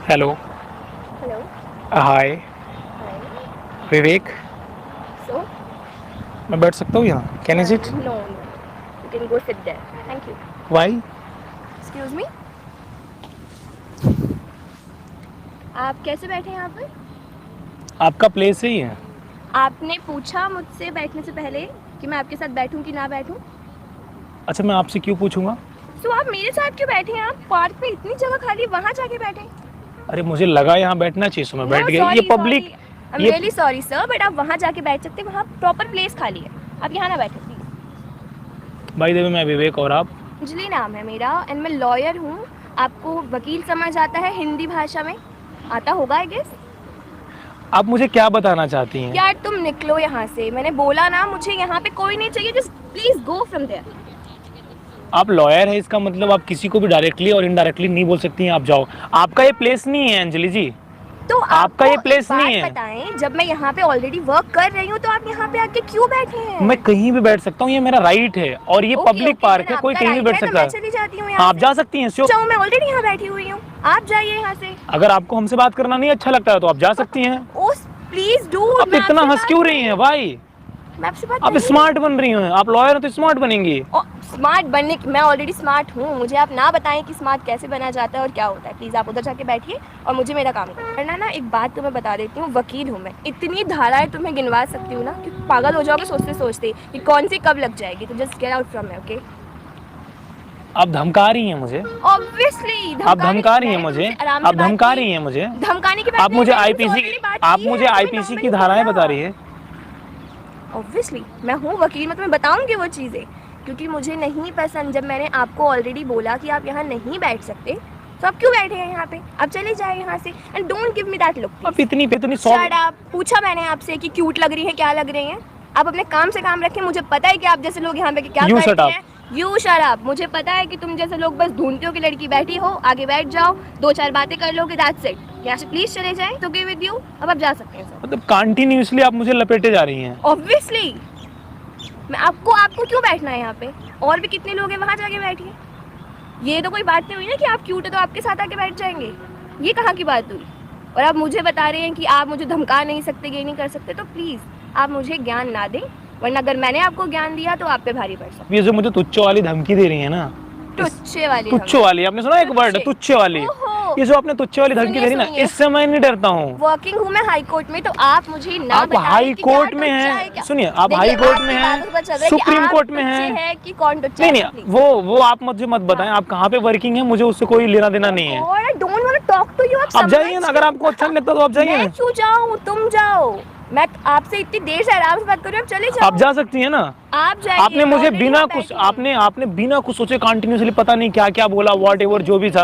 Hello. Hello. हाय। हाय। विवेक। सो मैं बैठ सकता हूँ यहाँ? Can I sit? No no no, you can go sit there, thank you. Why? Excuse me, आप कैसे बैठे हैं यहाँ पर? आपका प्लेस ही है। आपने पूछा मुझसे बैठने से पहले कि मैं आपके साथ बैठूं कि ना बैठूं। अच्छा, मैं आपसे क्यों पूछूंगा? सो आप मेरे साथ क्यों बैठे हैं? आप पार्क में इतनी जगह खाली, वहाँ जाके बैठे। अरे मुझे लगा यहाँ बैठना चाहिए, सो मैं नो बैठ गया। ये sorry sorry, public. I am ये रियली सॉरी सर, बट आप वहाँ जाके बैठ सकते हैं, वहाँ प्रॉपर प्लेस खाली है, आप यहाँ ना बैठे प्लीज। भाई देवे, मैं विवेक और आप? अंजलि नाम है मेरा एंड मैं लॉयर हूँ। आपको वकील समझ आता है हिंदी भाषा में? आता होगा आई गेस। आप मुझे क्या बताना चाहती हैं? यार तुम निकलो यहाँ से, मैंने बोला ना मुझे यहाँ पे कोई नहीं चाहिए, just please go from there. आप लॉयर है, इसका मतलब आप किसी को भी डायरेक्टली और इनडायरेक्टली नहीं बोल सकती हैं आप जाओ। आपका ये प्लेस नहीं है अंजलि जी। तो आपका आपको ये एक प्लेस नहीं बात है। बताएं, जब मैं यहाँ पे ऑलरेडी वर्क कर रही हूँ तो आप यहाँ पे आके क्यों बैठे हैं? मैं कहीं भी बैठ सकता हूँ, ये मेरा राइट है, और ये okay public okay, park then है, कोई आपका कहीं भी राइट बैठ है तो सकता मैं है। चली जाती हूँ हाँ, यहाँ आप से। जा सकती हैं। जाओ, मैं ऑलरेडी यहाँ बैठी हुई हूँ, आप जाइए यहाँ से। अगर आपको हमसे बात करना नहीं अच्छा लगता है तो आप जा सकती हैं। ओ प्लीज डूड, आप मैं इतना आपसे हंस बात क्यों रही हैं नहीं, भाई? मैं आपसे बात आप नहीं। स्मार्ट बन रही हैं, आप लॉयर हैं तो स्मार्ट बनेंगी। स्मार्ट बनने मैं ऑलरेडी स्मार्ट हूँ, मुझे आप ना बताएं कि स्मार्ट कैसे बना जाता है और क्या होता है। प्लीज़ आप उधर जाके बैठिए और मुझे मेरा काम करना ना। एक बात तुम्हें बता देती हूँ, वकील हूँ मैं, इतनी धाराएं तुम्हें गिनवा सकती हूँ ना कि पागल हो जाओगे सोचते सोचते कि कौन सी कब लग जाएगी। तो just get out from me, okay? आप धमका रही हैं मुझे। ऑब्वियसली आप धमका रही हैं मैंने मुझे। तुमसे आराम आप से बात धमका की। रही हैं मुझे। धमकाने की बात आप नहीं, मुझे मैंने तुमसे आईपीसी ऑलरेडी बात आप की मुझे है, तुम्हें आईपीसी की नॉर्मली धाराएं बोला। बता रही है। ऑब्वियसली मैं हूँ वकील, मैं तुम्हें बताऊंगी वो चीज़ें, क्योंकि मुझे नहीं पसंद जब मैंने आपको ऑलरेडी बोला कि आप यहाँ नहीं बैठ सकते, तो आप क्यों बैठे हैं यहाँ पे? आप चले जाए यहाँ से and don't give me that look आप प्लीज। इतनी इतनी शट अप। पूछा मैंने आपसे कि क्यूट लग रही है, क्या लग रही हैं? आप अपने काम से काम रखें, मुझे पता है कि आप जैसे लोग यहाँ पे क्या यू शट करते अप। हैं। You shut up. मुझे पता है कि तुम जैसे लोग बस ढूंढते हो कि लड़की बैठी हो, आगे बैठ जाओ, दो चार बातें कर लोगे, दैट्स इट। यहाँ से प्लीज चले जाएं तो गिव विद यू। अब आप जा सकते हैं सर। मतलब कंटिन्यूअसली आप मुझे लपेटे जा रही हैं। ऑब्वियसली मैं आपको क्यों बैठना है यहाँ पे? और भी कितने लोग हैं, वहाँ जाके बैठिए। ये तो कोई बात नहीं हुई ना कि आप क्यूट है तो आपके साथ आके बैठ जाएंगे। ये कहाँ की बात हुई? और आप मुझे बता रहे हैं कि आप मुझे धमका नहीं सकते, ये नहीं कर सकते। तो प्लीज़ आप मुझे ज्ञान ना दें, वरना अगर मैंने आपको ज्ञान दिया तो आप पे भारी पड़ सकता। ये जो मुझे तुच्छ वाली धमकी दे रही है ना, तुच्छे वाली तुच्छ वाली, आपने सुना एक वर्ड तुच्छ वाली? ओहो, ये जो आपने तुच्छ वाली धमकी दे रही ना, सुनिए, इससे मैं नहीं डरता हूँ। वर्किंग हूँ मैं हाई कोर्ट में, तो आप मुझे ना आप बताएं हाई कि क्या कोर्ट में टुच्चा है हैं, क्या। सुनिए, आप देखिए, हाई कोर्ट आपकी में बातों से पता चल रहा हैं, है कि सुप्रीम आप कोर्ट में टुच्चे हैं। हैं कि कौन टुच्चा नहीं है। नहीं, वो आप मुझे मत बताएं, आप कहाँ पे वर्किंग है, मुझे उससे कोई लेना देना नहीं है। और I don't want to talk to you. आप जाइए ना, अगर आपको अच्छा नहीं लगता तो आप जाइए मैं ना। क्यों जाऊँ? तुम जाओ, मैं आपसे इतनी देर से आराम से बात कर रही हूँ, आप चले जाओ। आप जा सकती हैं ना। आप जाइए। आपने मुझे already बिना मैं कुछ बैठी हूँ। आपने बिना कुछ सोचे कंटिन्यूअसली पता नहीं क्या क्या बोला, वॉट एवर जो भी था,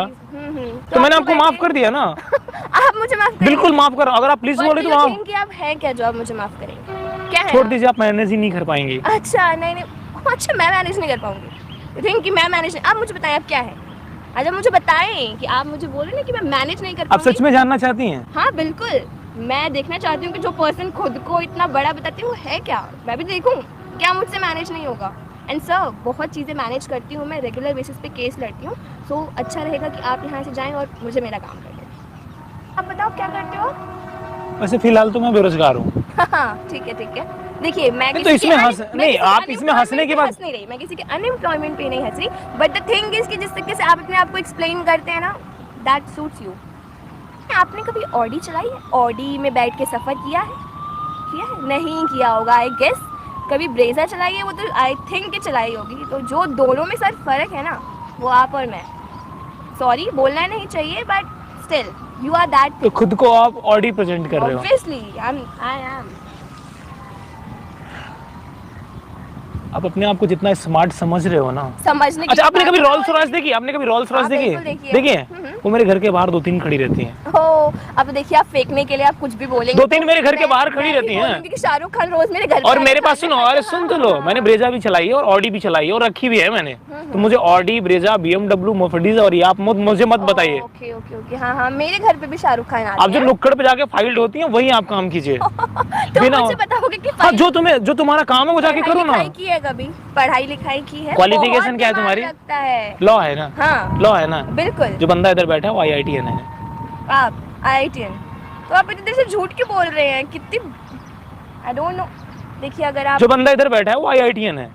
तो मैंने आपको माफ कर दिया ना। आप मुझे माफ करेंगे? बिल्कुल माफ कर, अगर आप प्लीज What बोले do तो you आप think कि आप हैं क्या जो आप मुझे माफ करेंगे? क्या है छोड़ आप? दीजिए, आप मैनेज ही नहीं कर पाएंगे। अच्छा नहीं नहीं, अच्छा मैं मैनेज नहीं कर पाऊंगी। थिंक कि मैं मैनेज नहीं, आप मुझे बताएं आप क्या है? अच्छा मुझे बताएं कि आप मुझे बोले ना कि मैं मैनेज नहीं कर आप पाऊंगी। सच में जानना चाहती हैं? हाँ बिल्कुल, मैं देखना चाहती हूँ कि जो पर्सन खुद को इतना बड़ा बताती है वो है क्या। मैं भी देखूँ क्या मुझसे मैनेज नहीं होगा। एंड सर, बहुत चीज़ें मैनेज करती हूँ मैं, रेगुलर बेसिस पे केस लड़ती हूँ। सो अच्छा रहेगा कि आप यहाँ से जाएं और मुझे मेरा काम कर दें। आप बताओ क्या करते हो? वैसे फिलहाल तो मैं बेरोजगार हूँ। हाँ ठीक है ठीक है। देखिए मैं नहीं, किसी तो इसमें के हंस नहीं, आप इसमें हंसने की बात हंस नहीं रही, मैं किसी के अनएम्प्लॉयमेंट पे नहीं हंस रही, बट द थिंग इज कि जिस तरीके से आप अपने आप को एक्सप्लेन करते हैं ना, दैट सूट्स यू। आपने कभी ऑडी चलाई है? ऑडी में बैठ के सफ़र किया है? किया है? नहीं किया होगा आई गेस। कभी ब्रेजा चलाई है? वो तो आई थिंक कि चलाई होगी। तो जो दोनों में सर फ़र्क है ना, वो आप और मैं। सॉरी बोलना नहीं चाहिए, but still you are that. तो खुद को आप ऑडी प्रेजेंट कर रहे हो। Obviously I am. आप अपने आप को जितना स्मार्ट समझ रहे हो ना। समझने की अच्छा, आपने बात कभी है रोल्स और रॉयस देखी? आपने कभी रोल्स रॉयस हाँ, देखी बिल्कुल देखी है। देखिए, वो मेरे घर के बाहर दो तीन खड़ी रहती हैं। ओ, अब देखिए आप फेंकने के लिए आप कुछ भी बोलेंगे। दो तीन मेरे घर के बाहर खड़ी मैं रहती भी हैं। बोलूंगी कि शाहरुख खान रोज मेरे घर पे और मेरे आके पास खाना सुनो, खाते अरे हैं। सुन तो लो, हाँ, मैंने ब्रेजा भी चलाई है और ऑडी भी चलाई है और रखी भी है मैंने। तो मुझे ऑडी, ब्रेजा, BMW, मर्सिडीज और ये आप मुझे मत बताइए। ओके ओके ओके, हाँ हाँ, मेरे घर पे भी शाहरुख खान आते आप जो हैं। नुक्कड़ पे जाके फाइल्ड होती हैं वही आप काम कीजिए। तो बिना मुझे बताओगे कि हाँ, जो तुम्हारा काम है वो जाके करो ना। पढ़ाई की है कभी? पढ़ाई लिखाई की है? क्वालिफिकेशन बहुत क्या है दिमाग तुम्हारी? लगता है। लॉ है ना? हाँ लॉ है ना? बिल्कुल। जो बंदा इधर बैठा है वो IITN है। आप IITian, तो आप इतनी देर से झूठ क्यों बोल रहे हैं? कितनी आई डोंट नो। देखिए अगर आप जो बंदा इधर बैठा है वो IITian है।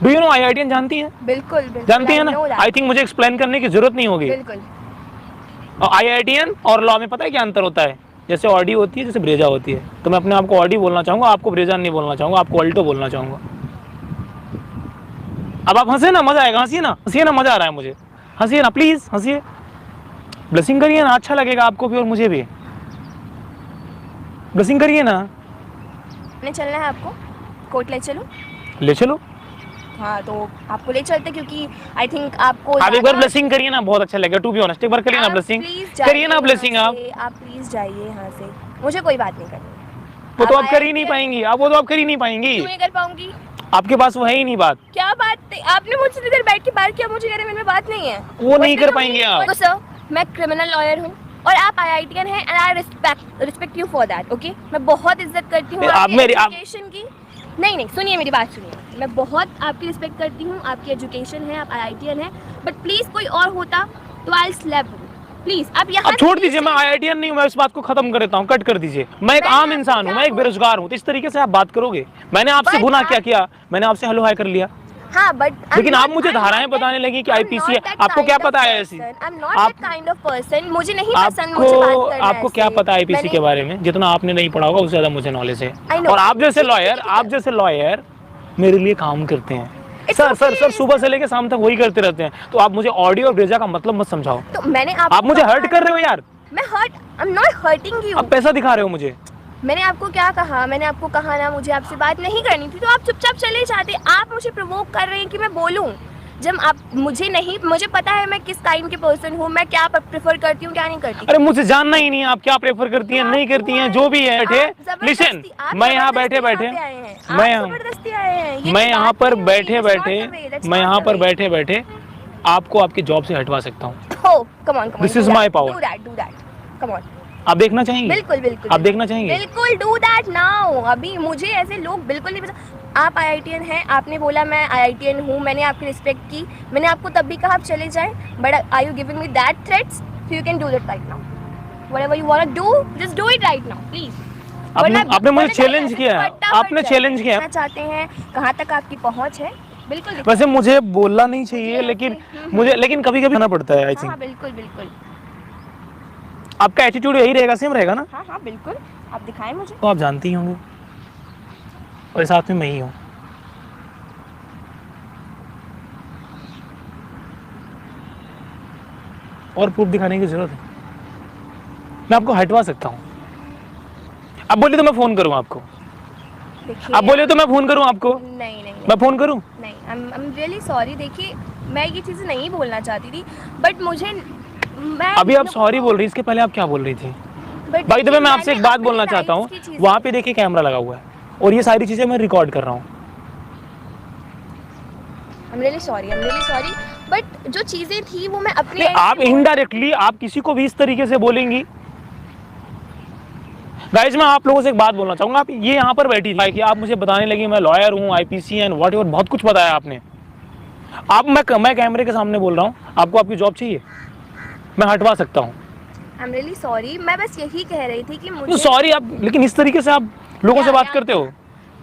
डू यू नो IITian जानती है? बिल्कुल बिल्कुल जानती है I ना? know that. आई थिंक मुझे एक्सप्लेन करने की जरूरत नहीं होगी। बिल्कुल और IITian और लॉ में पता है क्या अंतर होता है? जैसे ऑडी होती है, जैसे ब्रेजा होती है। तो मैं अपने आप को ऑडी बोलना चाहूंगा, आपको ब्रेजा नहीं बोलना चाहूंगा, आपको ऑल्टो बोलना चाहूंगा। अब आप हंसे ना, मजा आएगा। हंसिए ना, मजा आ रहा है मुझे। हंसिए ना प्लीज, हंसिए, ब्लेसिंग करिए ना, अच्छा लगेगा आपको भी और मुझे भी। ब्लेसिंग करिए ना। नहीं चलना है आपको? कोर्ट ले चलो? ले चलो। हाँ तो आपको ले चलते, क्योंकि आई थिंक आपको आप एक बार ज़्यादा- ब्लेसिंग करिए ना, बहुत अच्छा लगेगा। टू बी ऑनेस्ट, एक बार करिए ना आप ब्लेसिंग, please करिए ना जाइए ब्लेसिंग। यहाँ आप से, आप प्लीज जाइए यहाँ से, मुझे कोई बात नहीं करनी। वो तो आप कर ही IITian नहीं पाएंगी, आप वो तो आप कर ही नहीं पाएंगी। क्यों नहीं कर पाऊंगी? आपके पास वो है ही नहीं बात, क्या बात है? आपने मुझसे इधर बैठ के बात किया, मुझे कह रहे मेरे में बात नहीं है। वो नहीं कर पाएंगे आप। तो सर मैं क्रिमिनल लॉयर हूँ और आप IITian हैं and I respect you for that, okay? मैं बहुत इज्जत करती हूँ आप आपकी मेरी- आप- एजुकेशन की। नहीं सुनिए मेरी बात सुनिए, मैं बहुत आपकी रिस्पेक्ट करती हूँ, आपकी एजुकेशन है, आप IITian हैं, बट प्लीज कोई और होता तो आई स्लैप प्लीज। आप यहाँ अब छोड़ दीजिए, मैं IITian नहीं हूँ, मैं इस बात को खत्म कर देता हूँ, कट कर दीजिए। मैं एक आम इंसान हूँ, मैं एक बेरोजगार हूँ, तो इस तरीके से आप बात करोगे? मैंने आपसे But गुनाह आप- क्या किया? मैंने आपसे हेलो हाय कर लिया, हाँ बट लेकिन आप मुझे धाराएं बताने लगी कि IPC है। आपको क्या पता है ऐसी? मुझे नहीं पसंद, मुझे बात आपको करना आपको क्या ऐसे। पता है IPC मैंने- के बारे में? जितना आपने नहीं पढ़ा होगा उससे ज्यादा मुझे नॉलेज है। I know. और आप जैसे ठीक है। लॉयर मेरे लिए काम करते हैं। It's sir okay. सुबह से लेके शाम तक वही करते रहते हैं। तो आप मुझे ऑडियो और ब्रेजा का मतलब मत समझाओ। तो मैंने आप मुझे हर्ट कर रहे हो यार। मैं hurt, I am not hurting you. आप पैसा दिखा रहे हो मुझे। मैंने आपको क्या कहा? मैंने आपको कहा ना मुझे आपसे बात नहीं करनी थी, तो आप चुपचाप चले जाते। आप मुझे प्रोवोक कर रहे हैं कि मैं बोलूं, जब आप मुझे पता है मैं किस काइंड के पर्सन हूँ, मैं क्या प्रेफर करती हूँ क्या नहीं करती। अरे मुझे जानना ही नहीं है आप क्या प्रेफर करती हैं, नहीं करती हैं, जो भी है। बैठे लिसन, मैं यहाँ बैठे बैठे मैं यहाँ पर बैठे बैठे आपको आपकी जॉब से हटवा सकता हूँ। This is my power. Do that come on. आप देखना चाहेंगे? बिल्कुल बिल्कुल आप देखना चाहेंगे? बिल्कुल डू दैट नाउ। अभी मुझे ऐसे लोग बिल्कुल नहीं पसंद। आप IITian हैं, आपने बोला मैं IITian हूँ, मैंने आपकी रिस्पेक्ट की, मैंने आपको तब भी कहा आप चले जाएं, but are you giving me that threats? So you can do that right now, whatever you want to do, just do it right now please. आपने मुझे चैलेंज किया है, आपने चैलेंज किया है। चाहते हैं कहाँ तक आपकी पहुँच है? बिल्कुल वैसे मुझे बोलना नहीं चाहिए, लेकिन कभी कभी करना पड़ता है। आई थिंक हाँ बिल्कुल बिल्कुल। आपका एटीट्यूड यही रहेगा, सेम रहेगा ना? हाँ हाँ बिल्कुल, आप दिखाएं मुझे। तो आप जानती ही होंगे, और साथ में मैं ही हूँ। और प्रूफ दिखाने की जरूरत है? मैं आपको हटवा सकता हूँ। आप बोलिए तो मैं फोन करूँ आपको? देखिए आप बोलिए तो मैं फोन करूँ आपको? नहीं नहीं मैं फोन करूँ? नहीं, आई एम रियली सॉरी। देखिए मैं ये चीज़ें नहीं बोलना चाहती थी, बट मुझे मैं अभी आप सॉरी बोल रही, इसके पहले आप क्या बोल रही थी? भाई दबे मैं आपसे एक बात बोलना चाहता हूँ, वहाँ पे देखिए कैमरा लगा हुआ है और ये सारी चीजें मैं रिकॉर्ड कर रहा हूँ। I am really sorry, but जो चीजें थी वो मैं अपने आप इनडायरेक्टली आप किसी को भी इस तरीके से बोलेंगी। गाइस मैं आप लोगों से एक बात बोलना चाहूंगा, आप ये यहाँ पर बैठी थी कि आप मुझे बताने लगी मैं लॉयर हूँ, IPC एंड व्हाटएवर, बहुत कुछ बताया आपने। मैं कैमरे के सामने बोल रहा हूँ, आपको आपकी जॉब चाहिए, मैं हटवा सकता हूँ। आई एम रियली सॉरी, मैं बस यही कह रही थी कि मुझे सॉरी आप, लेकिन इस तरीके से आप लोगों से बात करते हो?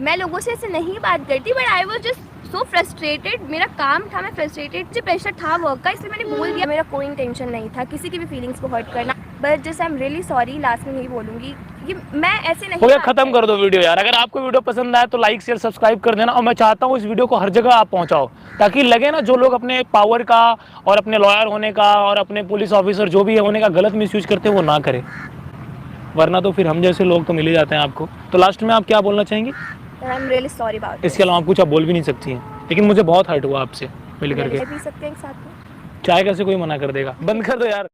मैं लोगों से ऐसे नहीं बात करती, but I was just so frustrated. मेरा काम था, मैं फ्रस्ट्रेटेड, मुझे प्रेशर था वर्क का, इसलिए मैंने बोल दिया। मेरा कोई इंटेंशन नहीं था किसी की भी फीलिंग्स को हर्ट करना, but just I am really sorry. Last में नहीं बोलूंगी कि मैं ऐसे नहीं। हो गया, खत्म कर दो वीडियो यार। अगर आपको वीडियो पसंद आए तो लाइक शेयर सब्सक्राइब कर देना, और मैं चाहता हूँ इस वीडियो को हर जगह आप पहुंचाओ, ताकि लगे ना जो लोग अपने पावर का और अपने लॉयर होने का और अपने पुलिस ऑफिसर जो भी है होने का गलत मिसयूज करते हैं वो ना करे, वरना तो फिर हम जैसे लोग तो मिल ही जाते हैं आपको। तो लास्ट में आप क्या बोलना चाहेंगी? I am really sorry about. इसके अलावा आप कुछ आप बोल भी नहीं सकती हैं, लेकिन मुझे बहुत हर्ट हुआ आपसे मिल करके। पी सकते हैं एक साथ में? चाय कैसे कोई मना कर देगा? बंद कर दो यार।